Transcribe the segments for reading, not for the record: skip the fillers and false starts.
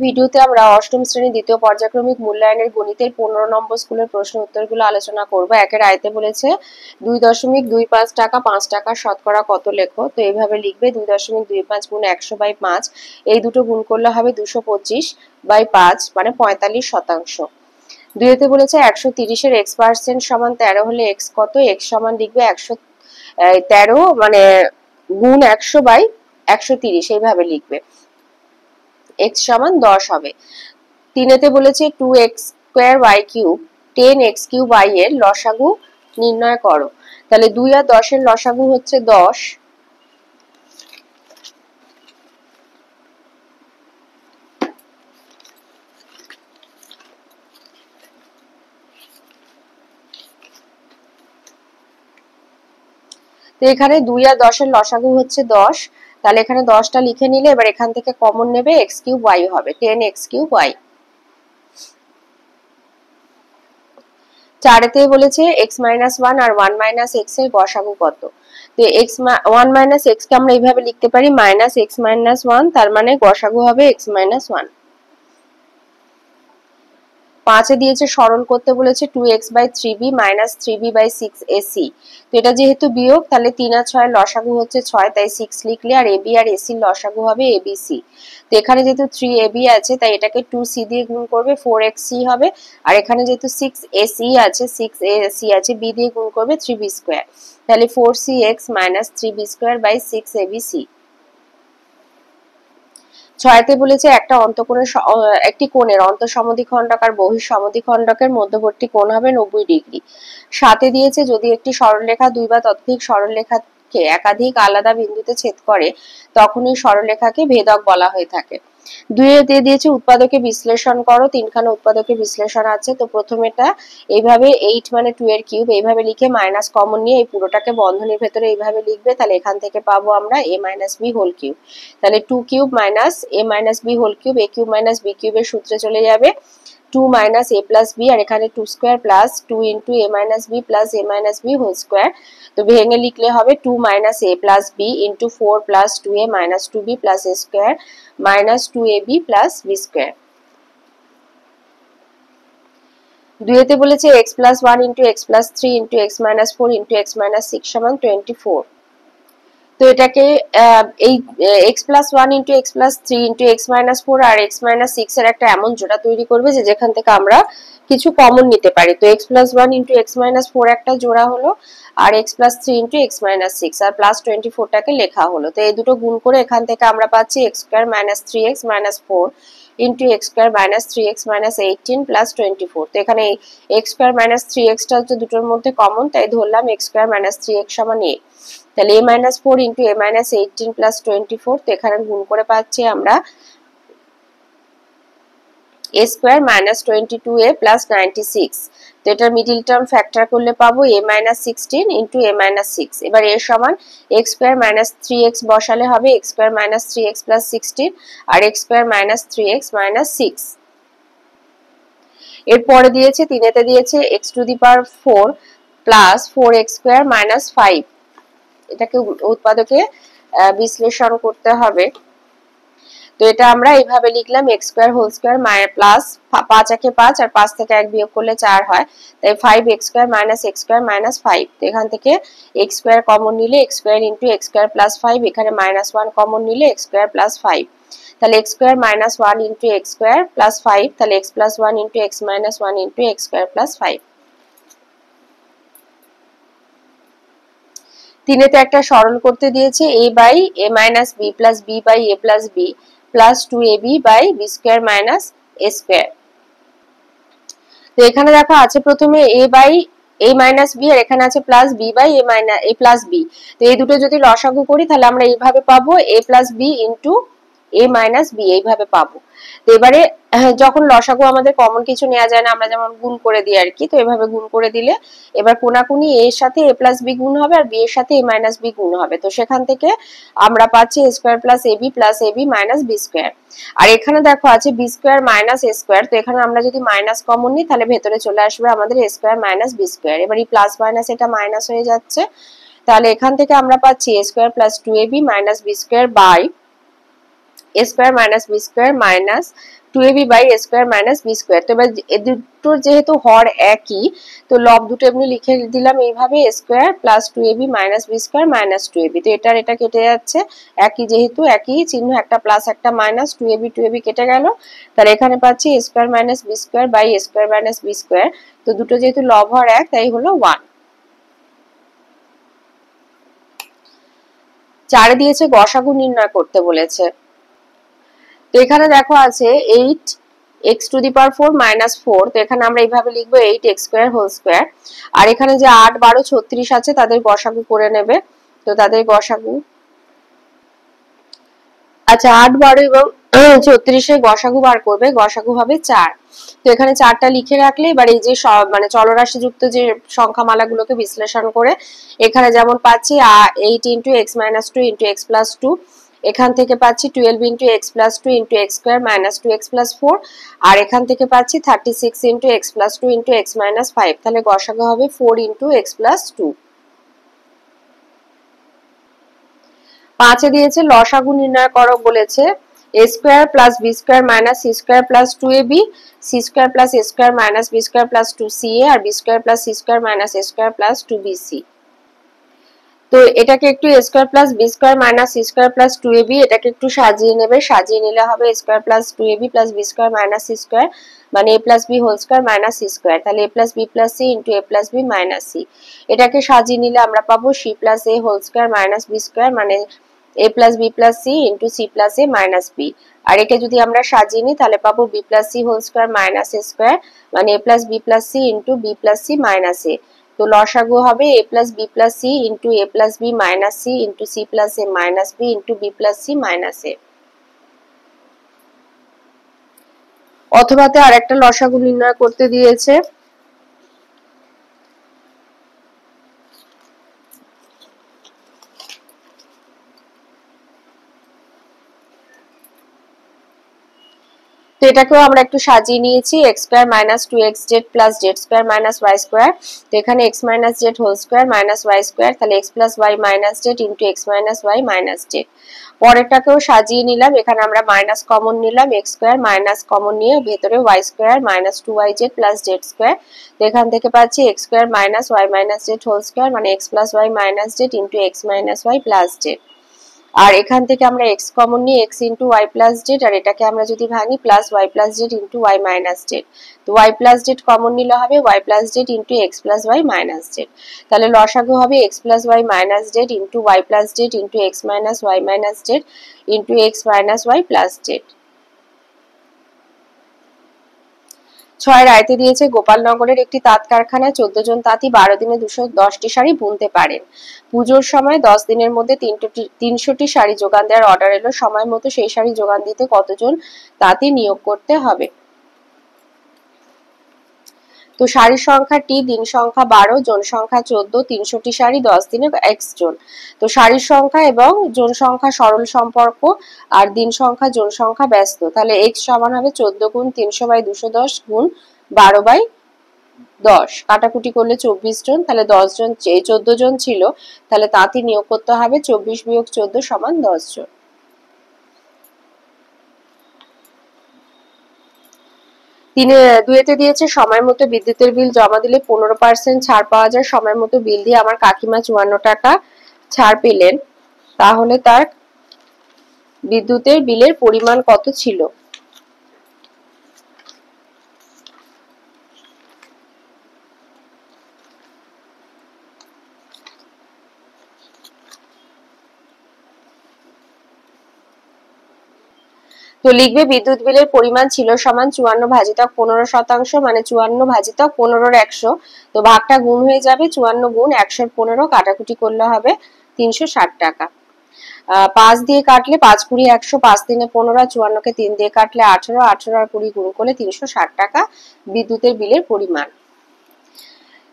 ভিডিওতে আমরা অষ্টম শ্রেণী দ্বিতীয় পর্যায়ক্রমিক মূল্যায়নের গণিতের 15 নম্বর স্কুলের প্রশ্ন উত্তরগুলো আলোচনা করব। একের আয়তে বলেছে 2.25 টাকা 5 টাকা শতকরা কত লেখো। তো এইভাবে লিখবে 2.25 গুণ 100/5, এই দুটো গুণ করলে হবে 225/5 মানে 45%। দুইতে বলেছে 130-এর x% সমান 13 হলে x কত। x সমান লিখবে 113 মানে গুণ 100/130, এইভাবে লিখবে। x সমান 10 হবে। তিনেতে বলেছে 2x² y³ 10x³ y এর লসাগু নির্ণয় করো। তাহলে 2 আর 10 এর লসাগু হচ্ছে 10, তো এখানে 2 আর 10 এর লসাগু হচ্ছে 10, তাহলে এখানে 10টা লিখে নিলে এবার এখান থেকে কমন নেবে x³ y হবে 10x³ y। চারেতে বলেছে x-1 আর 1 - x এর গসাগু কত। তো 1 - x কে আমরা এইভাবে লিখতে পারি -x-1, তার মানে গসাগু হবে x-1। 5-এ দিয়েছে সরল করতে বলেছে 2x/3b - 3b/6ac। তো এটা যেহেতু বিয়োগ, তাহলে 3 আর 6 এর লসাগু হচ্ছে 6, তাই 6 লিখলে আর ab আর ac এর লসাগু হবে abc। তো এখানে যেহেতু 3ab আছে তাই এটাকে 2c দিয়ে গুণ করবে 4xc হবে, আর এখানে যেহেতু 6ac আছে 6ac আছে b দিয়ে গুণ করবে 3b², তাহলে 4cx - 3b²/6abc। 6-তে বলেছে একটি কোণের অন্তঃসমদ্বিখণ্ডক আর বহিঃসমদ্বিখণ্ডকের মধ্যবর্তী কোণ হবে 90 ডিগ্রি। 7-এ দিয়েছে যদি একটি সরলরেখা দুই বা ততোধিক সরলরেখাকে একাধিক আলাদা বিন্দুতে ছেদ করে তখন এই সরলরেখাকে ভেদক বলা হয়ে থাকে। 2-এ দিয়েছে উৎপাদকে বিশ্লেষণ করো। তিনখানা উৎপাদকে বিশ্লেষণ আছে। তো প্রথমেটা এইভাবে 8 মানে 2 এর কিউব এইভাবে লিখে মাইনাস কমন নিয়ে এই পুরোটাকে বন্ধনীর ভেতরে এইভাবে লিখবে, তাহলে এখান থেকে পাবো আমরা a - b হোল কিউব। তাহলে 2 cube minus a - b whole cube, a cube minus b কিউবের সূত্রে চলে যাবে 2 - a + b, আর এখানে 2² plus 2 * a - b plus a - b whole square. তো ভেঙে লিখলে হবে 2 - a + b * 4 + 2a - 2b + a square -2ab + b²। 2-এতে বলেছে x + 1 * x + 3 * x - 4 * x - 6 = 24। তো এটাকে এই x + 1 * x + 3 * x - 4 আর x - 6 এর একটা এমন জোড়া তৈরি করবে যে যেখান থেকে আমরা কিছু কমন নিতে পারি। তো x + 1 * x - 4 একটা জোড়া হলো, আর x + 3 * x - 6 আর +24 টাকে লেখা হলো। তো এই দুটো গুণ করে এখান থেকে আমরা পাচ্ছি x² - 3x - 4 * x² - 3x - 18 + 24। তো এখানে x² - 3x টা হচ্ছে দুটোর মধ্যে কমন, তাই ধরলাম x² - 3x = a। তাহলে a - 4 * a - 18 + 24। তো এখানে গুণ করে পাচ্ছি আমরা a² - 22a + 96। তো এটার মিডল টার্ম ফ্যাক্টর করলে পাবো a - 16 * a - 6। এবার a সমান x² - 3x বসালে হবে x² - 3x + 16 আর x² - 3x - 6। এরপরে দিয়েছে 3-এতে দিয়েছে x⁴ + 4x² - 5। এটাকে উৎপাদকে বিশ্লেষণ করতে হবে। তো এটা আমরা এইভাবে লিখলাম x² হোল স্কয়ার প্লাস 5 একে 5 আর 5 থেকে 1 বিয়োগ করলে 4 হয়, তাই 5x² - x² - 5। তো এখান থেকে x² কমন নিলে x² * x² + 5, এখানে -1 কমন নিলে x² + 5। তাহলে x² - 1 * x² + 5, তাহলে x + 1 * x - 1 * x² + 5। 3-এতে একটা সরল করতে দিয়েছে a/a - b + b/a + b plus 2ab/b² - a²। তো এখানে দেখো আছে প্রথমে a/a - b আর এখানে আছে প্লাস b/a + b। তো এই দুটো যদি লসাগু করি তাহলে আমরা এইভাবে পাবো a + b * a - b, এইভাবে পাবো। তো এবারে যখন লসাগু আমাদের কমন কিছু নেওয়া যায় না, আমরা যেমন গুণ করে দিই আর কি, তো এভাবে গুণ করে দিলে এবার কোনাকুনি a এর সাথে a + b গুণ হবে আর b এর সাথে a - b গুণ হবে। তো সেখান থেকে আমরা পাচ্ছি a² + ab + ab - b²। আর এখানে দেখো আছে b² - a²। তো এখানে আমরা যদি মাইনাস কমন নিই তাহলে ভেতরে চলে আসবে আমাদের a² - b²। এবার এই প্লাস মাইনাস এটা মাইনাস হয়ে যাচ্ছে, তাহলে এখান থেকে আমরা পাচ্ছি a² + 2ab - b² a square minus b square minus 2ab by a square minus b square. তো এবার এই দুটোর যেহেতু হর একই, তো লব দুটো এমনি লিখে দিলাম এইভাবে, a square plus 2ab minus b square minus 2ab। তো এটার এটা কেটে যাচ্ছে, একই যেহেতু একই চিহ্ন, একটা প্লাস একটা মাইনাস, 2ab কেটে গেল। তাহলে এখানে পাচ্ছি a square minus b square by a square minus b square. তো দুটো যেহেতু লব হর এক, তাই হলো 1। 4 দিয়েছে গসাগু নির্ণয় করতে বলেছে। তো এখানে দেখো আছে 8x to the power 4 minus 4। তো এখানে আমরা এইভাবে লিখবো 8x স্কয়ার হোল স্কয়ার। আর এখানে যে 8, 12, 36 আছে তাদের গসাগু করে নেবে। তো তাদের গসাগু, আচ্ছা 8, 12 এবং 36 এর গসাগু বার করবে, গসাগু হবে 4। তো এখানে 4টা লিখে রাখলে এবার এই যে মানে চলরাশি যুক্ত যে সংখ্যামালাগুলোকে বিশ্লেষণ করে এখানে যেমন পাচ্ছি 8 * x - 2 * x + 2, এখান থেকে পাচ্ছি 12 * x + 2 * x স্কয়ার - 2x + 4, আর এখান থেকে পাচ্ছি 36 * x + 2 * x - 5। তাহলে গসাগু হবে 4 * x + 2। 5 এ দিয়েছে লসাগু নির্ণয় করো বলেছে, a square plus b square minus c square plus 2ab, c square plus a square minus b square plus 2ca, আর b square plus c square minus a square plus 2bc। তো এটাকে একটু a square plus b square minus c square plus 2ab, এটাকে একটু সাজিয়ে নেবে, সাজিয়ে নিলে হবে a square plus 2ab plus b square minus c square, মানে a plus b whole square minus c square. তাহলে a plus b plus c into a plus b minus c। এটাকে সাজিয়ে নিলে আমরা পাবো c plus a whole square minus b square, মানে a plus b plus c into c plus a minus b। আর একে যদি আমরা সাজিয়ে নিই তাহলে পাবো b plus c whole square minus a square, মানে a plus b plus c into b plus c minus a। তো লসাগু হবে a plus b plus c into a plus b minus c into c plus a minus b into b plus c minus a। অথবাতে আরেকটা লসাগু নির্ণয় করতে দিয়েছে, তো এটাকেও আমরা একটু সাজিয়ে নিয়েছি, x square minus 2xz plus z square minus y square. তো এখানে x minus z whole square minus y square, তাহলে x plus y minus z into x minus y minus z। পরেরটাকেও সাজিয়ে নিলাম, এখানে আমরা মাইনাস কমন নিলাম, x square minus common নিয়ে ভেতরে y square minus 2yz plus z square. তো এখান থেকে পাচ্ছি x square minus y minus z whole square, মানে x plus y minus z into x minus y plus z। আর এখান থেকে আমরা x কমন নিয়ে x into y plus z, আর এটাকে আমরা যদি ভাঙি plus y plus z into y minus z। তো y প্লাস z কমন নিলে হবে y plus z into x plus y minus z। তাহলে লসাগু হবে x plus y minus z into y plus z into x minus y minus z into x minus y plus z। 6 রায়তে দিয়েছে গোপালনগরের একটি তাঁত কারখানায় 14 জন তাঁতি 12 দিনে 210টি শাড়ি বুনতে পারেন। পুজোর সময় 10 দিনের মধ্যে 300টি শাড়ি যোগান দেওয়ার অর্ডার এলো, সময় মতো সেই শাড়ি যোগান দিতে কতজন তাঁতি নিয়োগ করতে হবে? তো শাড়ির সংখ্যা টি, দিন সংখ্যা 12, জন সংখ্যা 14, 300টি শাড়ি 10 দিনে x জন। তো শাড়ির সংখ্যা এবং জন সংখ্যা সরল সম্পর্ক, আর দিন সংখ্যা জন সংখ্যা ব্যস্ত। তাহলে x সমান হবে 14 গুণ 300/210 গুণ 12/10, কাটাকুটি করলে 24 জন। তাহলে 10 জন, 14 জন ছিল, তাহলে তাঁতি নিয়োগ করতে হবে 24 বিয়োগ 14 সমান 10 জন। দুয়েতে দিয়েছে সময় মতো বিদ্যুতের বিল জমা দিলে 15% ছাড় পাওয়া যায়। সময় মতো বিল দিয়ে আমার কাকিমা 54 টাকা ছাড় পেলেন, তাহলে তার বিদ্যুতের বিলের পরিমাণ কত ছিল? তো লিখবে বিদ্যুৎ বিলের পরিমাণ ছিল সমান 54 ভাজিতক 15%, মানে 54 ভাজিতক 15-র 100। তো ভাগটা গুণ হয়ে যাবে, 54 গুণ 100-র 15, কাটাকুটি করলে হবে 360 টাকা। 5 দিয়ে কাটলে 5 20 100, 5 3 15, 54কে 3 দিয়ে কাটলে 18, 18 আর 20 গুণ করলে 360 টাকা বিদ্যুতের বিলের পরিমাণ।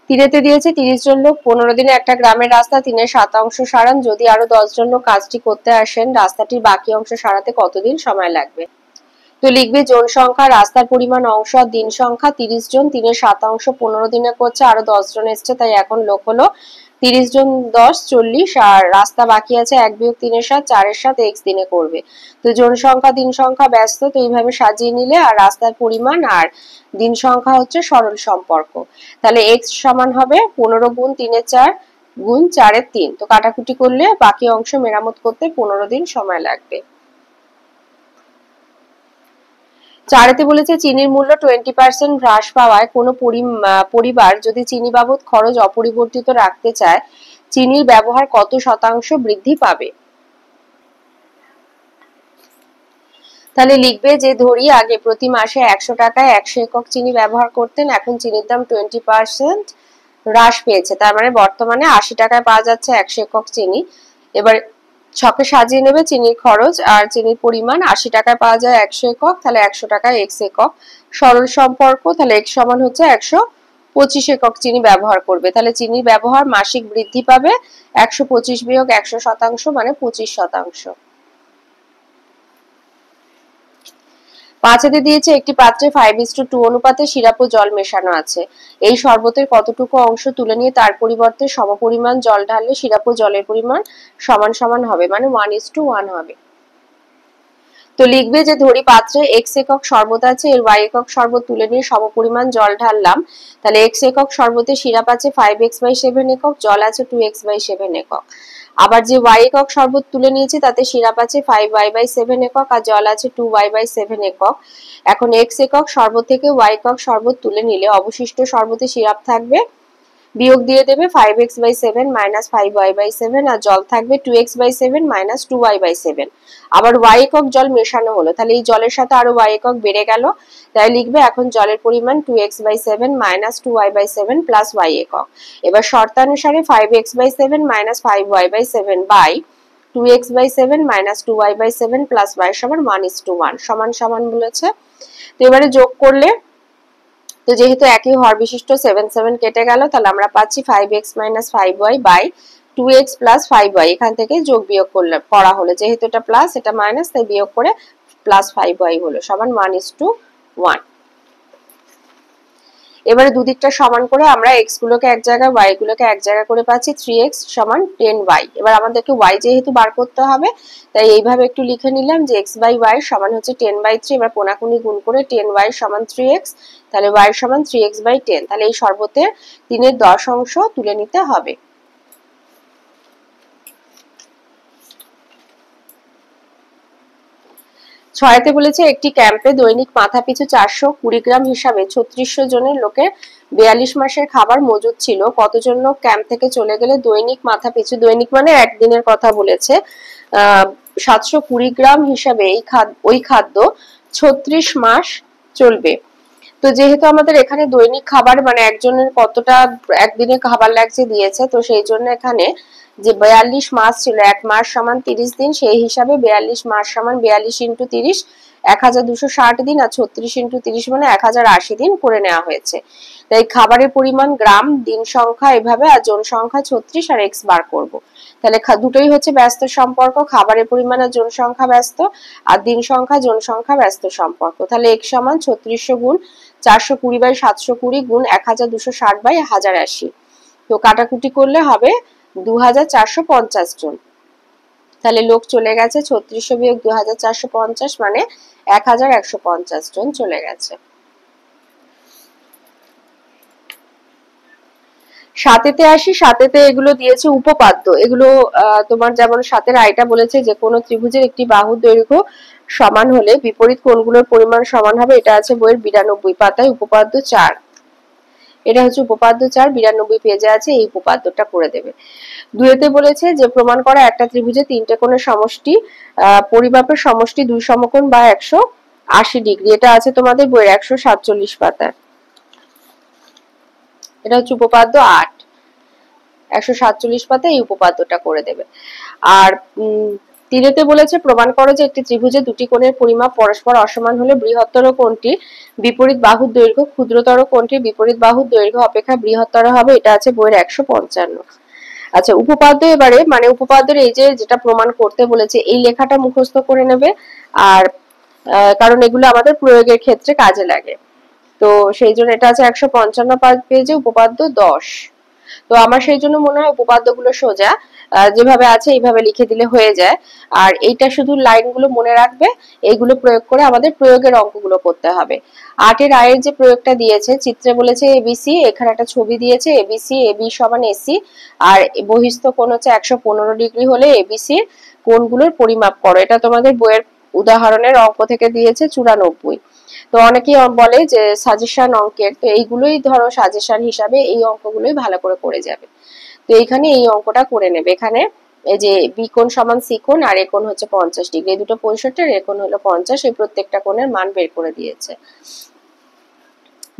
3-তে দিয়েছে 30 জন লোক 15 দিনে একটা গ্রামের রাস্তা 3-এর 7 সারান, যদি আরো 10 জন লোক কাজটি করতে আসেন, রাস্তাটির বাকি অংশ সারাতে কতদিন সময় লাগবে? তো লিখবে জন সংখ্যা, রাস্তার পরিমাণ অংশ, আর দিন সংখ্যা। 30 জন, 3-এর 7 15 দিনে করছে, আরো 10 জন এসছে, তাই এখন লোক হলো 30 জন 10 40, আর রাস্তা বাকি আছে 1 বিয়োগ 3 এর 7 4 এর 7 x দিনে করবে। তো জন সংখ্যা দিন সংখ্যা ব্যস্ত, তো এইভাবে সাজিয়ে নিলে, আর রাস্তার পরিমাণ আর দিন সংখ্যা হচ্ছে সরল সম্পর্ক। তাহলে x সমান হবে 15 গুণ 3 এর 4 গুণ 4 এর 3। তো কাটাকুটি করলে বাকি অংশ মেরামত করতে 15 দিন সময় লাগবে। 4 বলেছে চিনির মূল্য 20% হ্রাস পাওয়ায় কোনো পরিবার যদি চিনি বাবদ খরচ অপরিবর্তিত রাখতে চায়, চিনির ব্যবহার কত শতাংশ বৃদ্ধি পাবে? তাহলে লিখবে যে ধরি আগে প্রতি মাসে 100 টাকায় 100 একক চিনি ব্যবহার করতেন, এখন চিনির দাম 20% হ্রাস পেয়েছে, তার মানে বর্তমানে 80 টাকায় পাওয়া যাচ্ছে 100 একক চিনি। এবার ছকে সাজিয়ে নেবে চিনির খরচ আর চিনির পরিমাণ। 80 টাকায় পাওয়া যায় 100 একক, তাহলে 100 টাকায় x একক। সরল সম্পর্ক, তাহলে x সমান হচ্ছে 125 একক চিনি ব্যবহার করবে, তাহলে চিনির ব্যবহার মাসিক বৃদ্ধি পাবে 125 বিয়োগ 100% মানে 25%। 5 দিয়েছে একটি পাত্রে 5:2 অনুপাতে সিরাপ ও জল মেশানো আছে। এই শরবতের কতটুকু অংশ তুলে নিয়ে তার পরিবর্তে সমপরিমাণ জল ঢাললে সিরাপ ও জলের পরিমাণ সমান সমান হবে, মানে 1:1 হবে। তো লিখবে যে ধরি পাত্রে x একক শরবত আছে, এর y একক শরবত তুলে নিয়ে সমপরিমাণ জল ঢাললাম, তাহলে x একক শরবতে সিরাপ আছে 5x/7 একক, জল আছে 2x/7 একক। আবার যে y একক শরবত তুলে নিয়েছি তাতে সিরাপ আছে 5y/7 একক আর জল আছে 2y/7 একক। এখন x একক শরবত থেকে y একক শরবত তুলে নিলে অবশিষ্ট শরবতে সিরাপ থাকবে, বিয়োগ দিয়ে দেবে 5x/7 - 5y/7, আর জল থাকবে 2x/7 - 2y/7। আবার y একক জল মেশানো হলো, তাহলে এই জলের সাথে আরো y একক বেড়ে গেল, তাই লিখবে এখন জলের পরিমাণ 2x/7 - 2y/7 প্লাস y একক। এবার শর্তানুসারে 5x/7 - 5y/7 by 2x/7 - 2y/7 plus y সমান 1:1 সমান সমান বলেছে। তো এবারে যোগ করলে, তো যেহেতু একই হর বিশিষ্ট 7 7 কেটে গেল, তাহলে আমরা পাচ্ছি 5x - 5y by 2x plus 5y। এখান থেকে যোগ বিয়োগ করা হলো, যেহেতু এটা প্লাস এটা মাইনাস, তাই বিয়োগ করে প্লাস 5y হলো সমান 1:1। এবারে দুদিকটা সমান করে আমরা x গুলোকে এক জায়গায় y গুলোকে এক জায়গায় করে পাচ্ছি 3x সমান 10y। এবার আমাদেরকে y যেহেতু বার করতে হবে, তাই এইভাবে একটু লিখে নিলাম যে x/y সমান হচ্ছে 10/3। এবার কোনাকুনি গুণ করে 10y সমান 3x, তাহলে y সমান 3x/10। তাহলে এই শরবতের 3/10 অংশ তুলে নিতে হবে। 6 বলেছে একটি ক্যাম্পে দৈনিক মাথাপিছু 420 গ্রাম হিসাবে 3600 জনের লোকের 42 মাসের খাবার মজুদ ছিল। কতজন লোক ক্যাম্প থেকে চলে গেলে দৈনিক মাথাপিছু, দৈনিক মানে একদিনের কথা বলেছে, 720 গ্রাম হিসাবে ওই খাদ্য 36 মাস চলবে। তো যেহেতু আমাদের এখানে দৈনিক খাবার মানে একজনের কতটা একদিনে খাবার লাগছে দিয়েছে, তো সেই জন্য এখানে যে 42 মাস ছিল, এক মাস সমান 30 দিন, সেই হিসাবে 42 মাস সমান 42 × 30 1260 দিন, আর 36 × 30 মানে 1080 দিন করে নেওয়া হয়েছে। তাই খাবারের পরিমাণ গ্রাম, দিন সংখ্যা এভাবে, আর জন সংখ্যা 36 আর x বার করব। তাহলে দুটোই হচ্ছে ব্যস্ত সম্পর্ক, খাবারের পরিমাণ আর জন সংখ্যা ব্যস্ত, আর দিন সংখ্যা জন সংখ্যা ব্যস্ত সম্পর্ক। তাহলে x সমান 3600 গুণ 420/720 গুণ 1260/1080। তো কাটাকুটি করলে হবে 2450 জন। তাহলে লোক চলে গেছে 3600 বিয়োগ 2450 মানে 1150 জন চলে গেছে। 7 আসি। 7 এগুলো দিয়েছে উপপাদ্য। এগুলো তোমার যেমন 7 আইটা বলেছে যে কোনো ত্রিভুজের একটি বাহুর দৈর্ঘ্য সমান হলে বিপরীত কোণগুলোর পরিমাণ সমান হবে। এটা আছে বইয়ের 92 পাতায়, উপপাদ্য 4। এটা হচ্ছে উপপাদ্য 4, 92 পেজে আছে, এই উপপাদ্যটা করে দেবে। 2 বলেছে যে প্রমাণ করা একটা ত্রিভুজে 3টে কোণের সমষ্টি পরিমাপের সমষ্টি 2 সমকোণ বা 180 ডিগ্রি। এটা আছে তোমাদের বইয়ের 147 পাতায়। এটা হচ্ছে উপপাদ্য 8, 147 পাতায় এই উপপাদ্যটা করে দেবে। আর 3 বলেছে প্রমাণ করো যে একটি ত্রিভুজে দুটি কোণের পরিমাপ পরস্পর অসমান হলে বৃহত্তর কোণটি বিপরীত বাহুর দৈর্ঘ্য ক্ষুদ্রতর কোণটির বিপরীত বাহুর দৈর্ঘ্য অপেক্ষা বৃহত্তর হবে। এটা আছে বইয়ের 155। আচ্ছা, উপপাদ্য এবারে মানে উপপাদ্যের এই যে যেটা প্রমাণ করতে বলেছে এই লেখাটা মুখস্থ করে নেবে, আর কারণ এগুলো আমাদের প্রয়োগের ক্ষেত্রে কাজে লাগে। তো সেই জন্য এটা আছে 155 পেজে, উপপাদ্য 10। তো আমার সেই জন্য মনে হয় উপপাদ্যগুলো সোজা যেভাবে আছে এইভাবে লিখে দিলে হয়ে যায়। আর এইটা শুধু লাইনগুলো মনে রাখবে, এইগুলো প্রয়োগ করে আমাদের প্রয়োগের অঙ্কগুলো করতে হবে। 8 আয়ের যে প্রয়োগটা দিয়েছে, চিত্রে বলেছে এবিসি, এখানে একটা ছবি দিয়েছে এবিসি, এবি সমান এসি, আর বহিস্থ কোণ হচ্ছে 115 ডিগ্রি হলে এবিসি কোণগুলোর পরিমাপ করো। এটা তোমাদের বইয়ের উদাহরণের অঙ্ক থেকে দিয়েছে 94। তো অনেকেই বলে যে সাজেশন অঙ্কের, তো এইগুলোই ধরো সাজেশন হিসাবে এই অঙ্কগুলোই ভালো করে করে যাবে। তো এইখানে এই অঙ্কটা করে নেবে। এখানে এই যে বি কোণ সমান সি কোণ, আর এ কোণ হচ্ছে 50 ডিগ্রি, এই দুটো 65 আর এ কোণ হলো 50, এই প্রত্যেকটা কোণের মান বের করে দিয়েছে।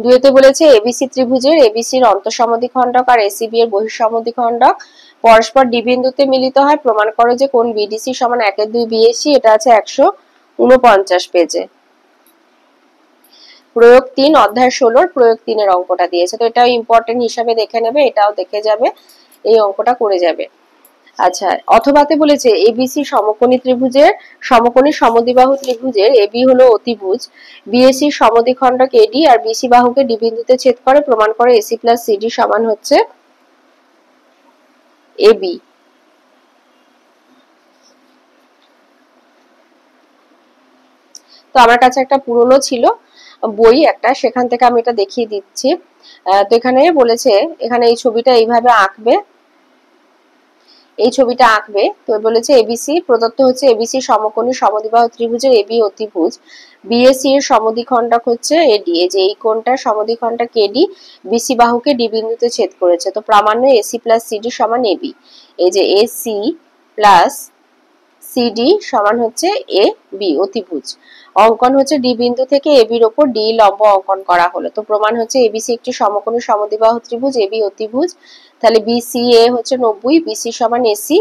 দুইতে বলেছে এবিসি ত্রিভুজের এবিসির অন্তঃসমদ্বিখণ্ডক আর এসিবি এর বহিঃসমদ্বিখণ্ডক পরস্পর ডি বিন্দুতে মিলিত হয়, প্রমাণ করো যে কোণ বিডিসি সমান 1/2 বিএসি। এটা আছে 149 পেজে। প্রয়োগ 3 অধ্যায় 16 প্রয়োগ 3 এর অঙ্কটা দিয়েছে, তো এটাও ইম্পর্টেন্ট হিসাবে দেখে নেবে, এটাও দেখে যাবে, এই অঙ্কটা করে যাবে। আচ্ছা, অথবাতে বলেছে এবিসি সমকোণী ত্রিভুজের সমকোণী সমদ্বিবাহু ত্রিভুজের এবি হলো অতিভুজ, বিএসি সমদ্বিখণ্ডক এডি আর বিসি বাহুকে ডি বিন্দুতে ছেদ করে, প্রমাণ করে এসি প্লাস সিডি সমান হচ্ছে এবি। তো আমার কাছে একটা পুরনো ছিল বই একটা, সেখান থেকে আমি এটা দেখিয়ে দিচ্ছি। তো এখানে বলেছে, এখানে এই ছবিটা এইভাবে আঁকবে, এই ছবিটা আঁকবে। তো বলেছে এবিসি প্রদত্ত হচ্ছে এবিসি সমকোণী সমদ্বিবাহু ত্রিভুজের এবি অতিভুজ, বিএসি এর সমদ্বিখণ্ডক হচ্ছে এডি, এই যে এই কোণটার সমদ্বিখণ্ডক এডি বিসি বাহুকে ডি বিন্দুতে ছেদ করেছে। তো প্রামাণ্য এসি প্লাস সিডি সমান এবি, এই যে এসি প্লাস সিডি সমান হচ্ছে এ বি অতিভুজ। অঙ্কন হচ্ছে ডি বিন্দু থেকে এবির ওপর ডি লম্ব অঙ্কন করা হলো। তো প্রমাণ হচ্ছে এবিসি একটি সমকোণী সমদ্বিবাহু ত্রিভুজ, এবি অতিভুজ। তাহলে বিসি এ হচ্ছে 90, বিসি সমান এসি,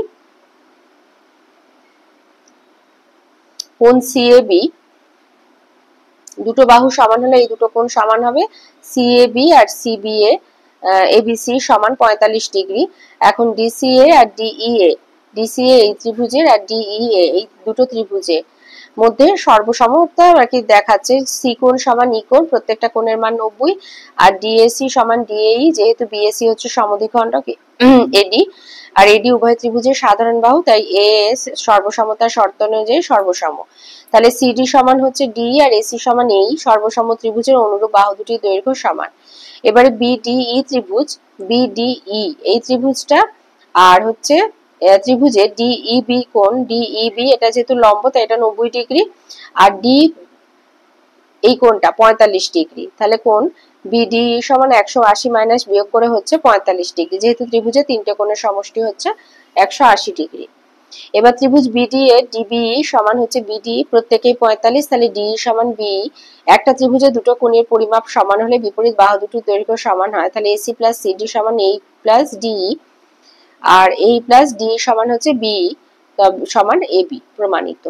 কোণ সিএবি, দুটো বাহু সমান হলে এই দুটো কোণ সমান হবে, সিএবি আর সিবিএ এবিসি সমান 45 ডিগ্রি। এখন ডিসিএ আর ডিইএ, ডিসিএ এই ত্রিভুজের আর ডিইএ এই দুটো ত্রিভুজের মধ্যে সর্বসমতা আর কি দেখাচ্ছে, সি কোণ সমান ই কোণ, প্রত্যেকটা কোণের মান 90, আর ডিএসি সমান ডিএই, যেহেতু বিএসি হচ্ছে সমদ্বিখণ্ডক এডি আর এডি উভয় ত্রিভুজের সাধারণ বাহু, তাই এএস সর্বসমতার শর্ত অনুযায়ী সর্বসম। তাহলে সিডি সমান হচ্ছে ডি আর এসি সমান এই, সর্বসম ত্রিভুজের অনুরূপ বাহু দুটির দৈর্ঘ্য সমান। এবারে বিডিই ত্রিভুজ, বিডিই এই ত্রিভুজটা আর হচ্ছে ত্রিভুজে ডিইবি কোণ, ডিইবি এটা যেহেতু লম্ব তাই এটা 90 ডিগ্রি, আর ডি এই কোণটা 45 ডিগ্রি। তাহলে কোণ বিডিই সমান 180 মাইনাস বিয়োগ করে হচ্ছে 45 ডিগ্রি, যেহেতু ত্রিভুজে তিনটে কোণের সমষ্টি হচ্ছে 180 ডিগ্রি। এবার ত্রিভুজ বিডি এর ডিবিই সমান হচ্ছে বিডি প্রত্যেকেই 45, তাহলে ডি সমান বি। একটা ত্রিভুজে দুটো কোণের পরিমাপ সমান হলে বিপরীত বাহু দুটির দৈর্ঘ্য সমান হয়, তাহলে এসি প্লাস সিডি সমান এই প্লাস ডি, আর এই প্লাস ডি সমান হচ্ছে বি সমান এবি, প্রমাণিত।